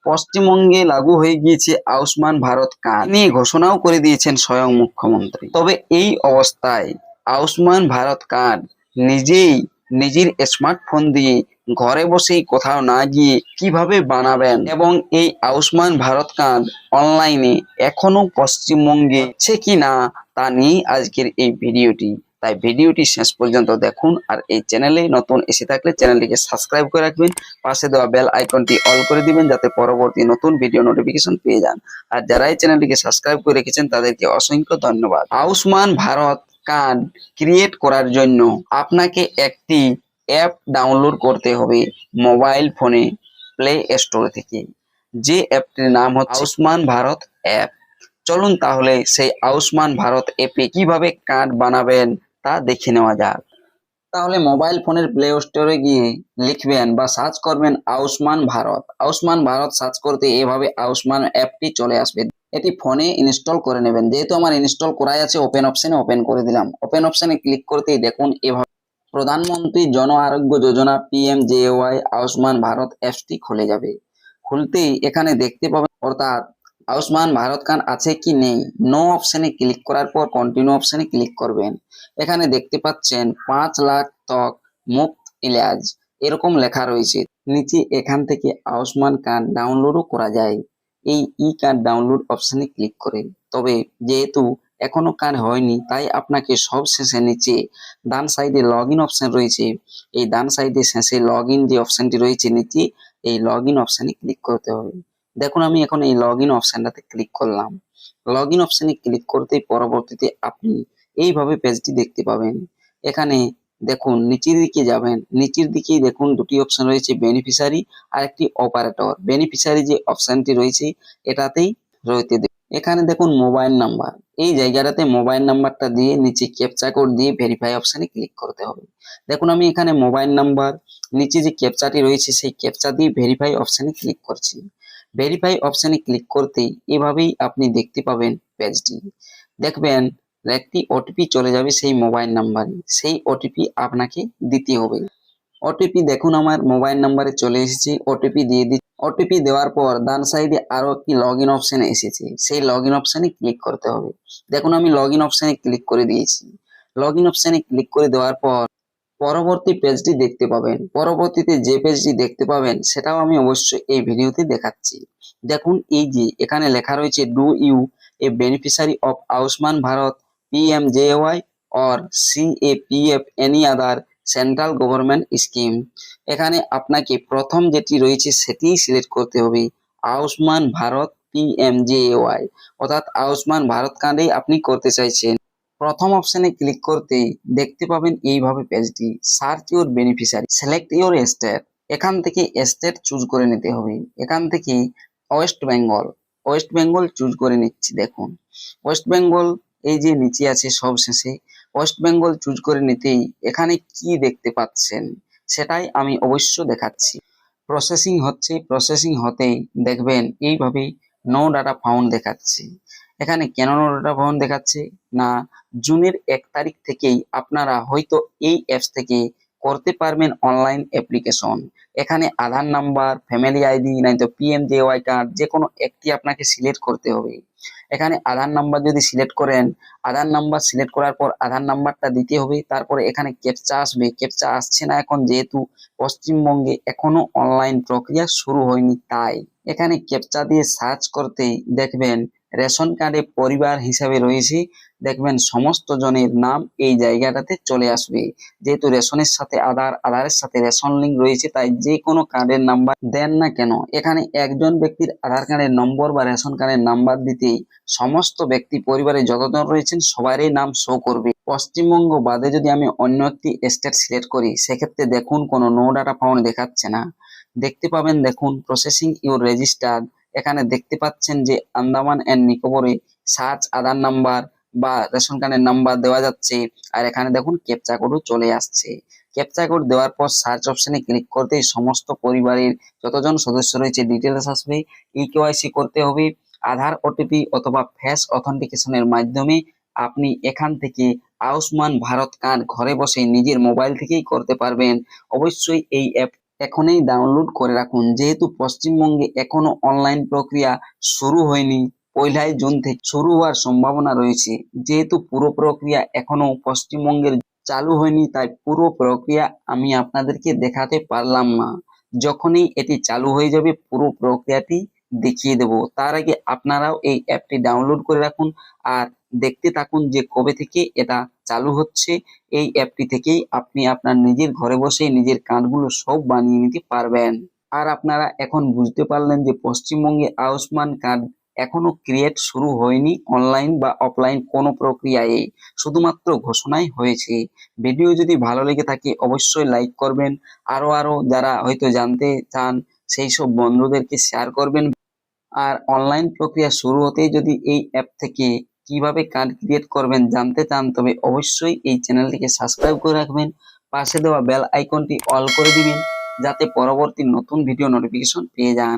পশ্চিমবঙ্গে লাগু হয়ে গিয়েছে আয়ুষ্মান ভারত কার্ড নিয়ে ঘোষণাও করে দিয়েছেন স্বয়ং মুখ্যমন্ত্রী। তবে এই অবস্থায় আয়ুষ্মান ভারত কার্ড নিজেই নিজের স্মার্টফোন দিয়ে ঘরে বসেই কোথাও না গিয়ে কিভাবে বানাবেন এবং এই আয়ুষ্মান ভারত কার্ড অনলাইনে এখনো পশ্চিমবঙ্গে আছে কিনা তা নিয়ে আজকের এই ভিডিওটি। তাই ভিডিওটি শেষ পর্যন্ত দেখুন, আর এই চ্যানেলে নতুন এসে থাকলে চ্যানেলটিকে সাবস্ক্রাইব করে রাখবেন, পাশে দেওয়া বেল আইকনটি অল করে দিবেন যাতে পরবর্তী নতুন ভিডিও নোটিফিকেশন পেয়ে যান। আর যারা এই চ্যানেলটিকে সাবস্ক্রাইব করে রেখেছেন তাদেরকে অসংখ্য ধন্যবাদ। আয়ুষ্মান ভারত কার্ড ক্রিয়েট করার জন্য আপনাকে একটি অ্যাপ ডাউনলোড করতে হবে মোবাইল ফোনে প্লে স্টোর থেকে। যে অ্যাপটির নাম হচ্ছে আয়ুষ্মান ভারত অ্যাপ। চলুন তাহলে সেই আয়ুষ্মান ভারত অ্যাপে কিভাবে কার্ড বানাবেন তা দেখে নেওয়া যাক। তাহলে মোবাইল ফোনের প্লে স্টোরে গিয়ে লিখবেন বা সার্চ করবেন আয়ুষ্মান ভারত। আয়ুষ্মান ভারত সার্চ করতে এভাবে আয়ুষ্মান অ্যাপটি চলে আসবে। এটি ফোনে ইনস্টল করে নেবেন। যেহেতু আমার ইনস্টল করাই আছে, ওপেন অপশনে ওপেন করে দিলাম। ওপেন অপশনে ক্লিক করতেই দেখুন এভাবে প্রধানমন্ত্রী জন আরোগ্য যোজনা PMJAY আয়ুষ্মান ভারত অ্যাপটি খুলে যাবে। খুলতেই এখানে দেখতে পাবেন অর্থাৎ আয়ুষ্মান ভারত কার্ড আছে কি নেই, নো অপশনে ক্লিক করার পর কন্টিনিউ অপশনে ক্লিক করবেন। এখানে দেখতে পাচ্ছেন 5 লাখ তক মুফত ইলাজ এরকম লেখা রয়েছে। নিচে এখান থেকে আয়ুষ্মান কার্ড ডাউনলোডও করা যায় এই ই কার্ড ডাউনলোড অপশনে ক্লিক করে। তবে যেহেতু এখনো কার্ড হয়নি তাই আপনাকে সব শেষে নিচে ডান সাইডে লগ ইন অপশন রয়েছে, এই ডান সাইডে শেষে লগ ইন যে অপশনটি রয়েছে নিচে এই লগ ইন অপশনে ক্লিক করতে হবে। দেখুন আমি এখন এই লগ ইন অপশনটাতে ক্লিক করলাম। লগ ইন অপশনে ক্লিক করতেই পরবর্তীতে আপনি এইভাবে পেজটি দেখতে পাবেন। এখানে দেখুন নিচের দিকে যাবেন, নিচের দিকেই দেখুন দুটি অপশন রয়েছে, বেনিফিশিয়ারি আর একটি অপারেটর। বেনিফিশিয়ারি যে অপশনটি রয়েছে এটাতেই রয়েছে। এখানে দেখুন মোবাইল নাম্বার, এই জায়গাটাতে মোবাইল নাম্বারটা দিয়ে নিচে ক্যাপচা কোড দিয়ে ভেরিফাই অপশনে ক্লিক করতে হবে। দেখুন আমি এখানে মোবাইল নাম্বার নিচে যে ক্যাপচাটি রয়েছে সেই ক্যাপচা দিয়ে ভেরিফাই অপশনে ক্লিক করছি। ভেরিফাই অপশনে ক্লিক করতেই এভাবেই আপনি দেখতে পাবেন পেজটি। দেখবেন একটি ওটিপি চলে যাবে সেই মোবাইল নাম্বারে, সেই ওটিপি আপনাকে দিতে হবে। ওটিপি দেখুন আমার মোবাইল নাম্বারে চলে এসেছে, ওটিপি দিয়ে দিচ্ছি। ওটিপি দেওয়ার পর ডান সাইডে আরো একটি লগ ইন অপশন এসেছে, সেই লগ ইন অপশনে ক্লিক করতে হবে। দেখুন আমি লগ ইন অপশনে ক্লিক করে দিয়েছি। লগ ইন অপশনে ক্লিক করে দেওয়ার পর পরবর্তী পেজটি দেখতে পাবেন। পরবর্তীতে যে পেজটি দেখতে পাবেন সেটাও আমি অবশ্যই এই ভিডিওতে দেখাচ্ছি। দেখুন এই যে এখানে লেখা রয়েছে do you a beneficiary of Ayushman Bharat PMJAY or CAPF any other central government scheme. এখানে আপনাকে প্রথম যেটি রয়েছে সেটি সিলেক্ট করতে হবে, আয়ুষ্মান ভারত PMJAY, অর্থাৎ আয়ুষ্মান ভারত কার্ডেই আপনি করতে চাইছেন। প্রথম অপশনে ক্লিক করতেই দেখতে পাবেন এইভাবে পেজটি, search your beneficiary, select your state. এখান থেকে স্টেট চুজ করে নিতে হবে। এখান থেকে West Bengal, West Bengal choose করে নিচ্ছি। দেখুন ওয়েস্ট বেঙ্গল এই যে নিচে আছে সব শেষে, ওয়েস্ট বেঙ্গল চুজ করে নিতেই এখানে কি দেখতে পাচ্ছেন সেটাই আমি অবশ্য দেখাচ্ছি। প্রসেসিং হচ্ছে, প্রসেসিং হতেই দেখবেন এইভাবে নো ডাটা ফাউন্ড দেখাচ্ছে। এখানে কেন নো ডাটা ফাউন্ড দেখাচ্ছে না, জুনের 1 তারিখ থেকেই আপনারা হয়তো এই অ্যাপস থেকে করতে পারবেন অনলাইন অ্যাপ্লিকেশন। এখানে আধার নাম্বার, ফ্যামিলি আইডি নয়তো PMJAY কার্ড যে কোনো একটি আপনাকে সিলেক্ট করতে হবে। এখানে আধার নাম্বার যদি সিলেক্ট করেন, আধার নাম্বার সিলেক্ট করার পর আধার নাম্বারটা দিতে হবে। তারপরে এখানে ক্যাপচা আসবে, ক্যাপচা আসছে না এখন যেহেতু পশ্চিমবঙ্গে এখনো অনলাইন প্রক্রিয়া শুরু হয়নি তাই। এখানে ক্যাপচা দিয়ে সার্চ করতেই দেখবেন রেশন কার্ডে পরিবার হিসাবে রয়েছে, দেখবেন সমস্ত জনের নাম এই জায়গাটাতে চলে আসবে। যেহেতু রেশনের সাথে আধার, আধারের সাথে রেশন লিঙ্ক রয়েছে তাই যে কোনো কার্ডের নাম্বার দেন না কেন এখানে একজন ব্যক্তির আধার কার্ডের নম্বর বা রেশন কার্ডের নাম্বার দিতেই সমস্ত ব্যক্তি পরিবারে যতজন রয়েছেন সবারই নাম শো করবে। পশ্চিমবঙ্গ বাদে যদি আমি অন্য একটি স্টেট সিলেক্ট করি সেক্ষেত্রে দেখুন কোনো নো ডাটা ফাউন্ড দেখাচ্ছে না। দেখতে পাবেন দেখুন প্রসেসিং ইউর রেজিস্টার্ড, এখানে দেখতে পাচ্ছেন যে আন্দামান এন্ড নিকোবরে সার্চ আধার নাম্বার বা রেশন কার্ডের নাম্বার দেওয়া যাচ্ছে। আর এখানে দেখুন ক্যাপচা কোডও চলে আসছে। ক্যাপচা কোড দেওয়ার পর সার্চ অপশনে ক্লিক করতেই সমস্ত পরিবারের যতজন সদস্য রয়েছে ডিটেলস আসবে। KYC করতে হবে। আধার ওটিপি অথবা ফেস অথেন্টিকেশনের মাধ্যমে আপনি এখান থেকে আয়ুষ্মান ভারত কার্ড ঘরে বসে নিজের মোবাইল থেকেই করতে পারবেন। অবশ্যই এই এখনই ডাউনলোড করে রাখুন। যেহেতু পশ্চিমবঙ্গে এখনো অনলাইন প্রক্রিয়া শুরু হয়নি, 1 জুন থেকে শুরু হওয়ার সম্ভাবনা রয়েছে। যেহেতু পুরো প্রক্রিয়া এখনো পশ্চিমবঙ্গের চালু হয়নি, তাই পুরো প্রক্রিয়া আমি আপনাদেরকে দেখাতে পারলাম না। যখনই এটি চালু হয়ে যাবে পুরো প্রক্রিয়াটি দেখিয়ে দেব। তার আগে আপনারাও এই অ্যাপটি ডাউনলোড করে রাখুন আর দেখতে থাকুন যে কবে থেকে এটা চালু হচ্ছে। এই অ্যাপটি থেকেই আপনি আপনার নিজের ঘরে বসে নিজের কার্ডগুলো সব বানিয়ে নিতে পারবেন। আর আপনারা এখন বুঝতে পারলেন যে পশ্চিমবঙ্গে আয়ুষ্মান কার্ড এখনো ক্রিয়েট শুরু হয়নি, অনলাইন বা অফলাইন কোনো প্রক্রিয়ায়, শুধুমাত্র ঘোষণাই হয়েছে। ভিডিও যদি ভালো লেগে থাকে অবশ্যই লাইক করবেন, আরো যারা হয়তো জানতে চান সেই সব বন্ধুদেরকে শেয়ার করবেন। আর অনলাইন প্রক্রিয়া শুরু হতেই যদি এই অ্যাপ থেকে কিভাবে কার্ড ক্রিয়েট করবেন জানতে চান, তবে অবশ্যই এই চ্যানেলটিকে সাবস্ক্রাইব করে রাখবেন, পাশে দেওয়া বেল আইকনটি অল করে দিবেন, যাতে পরবর্তী নতুন ভিডিও নোটিফিকেশন পেয়ে যান।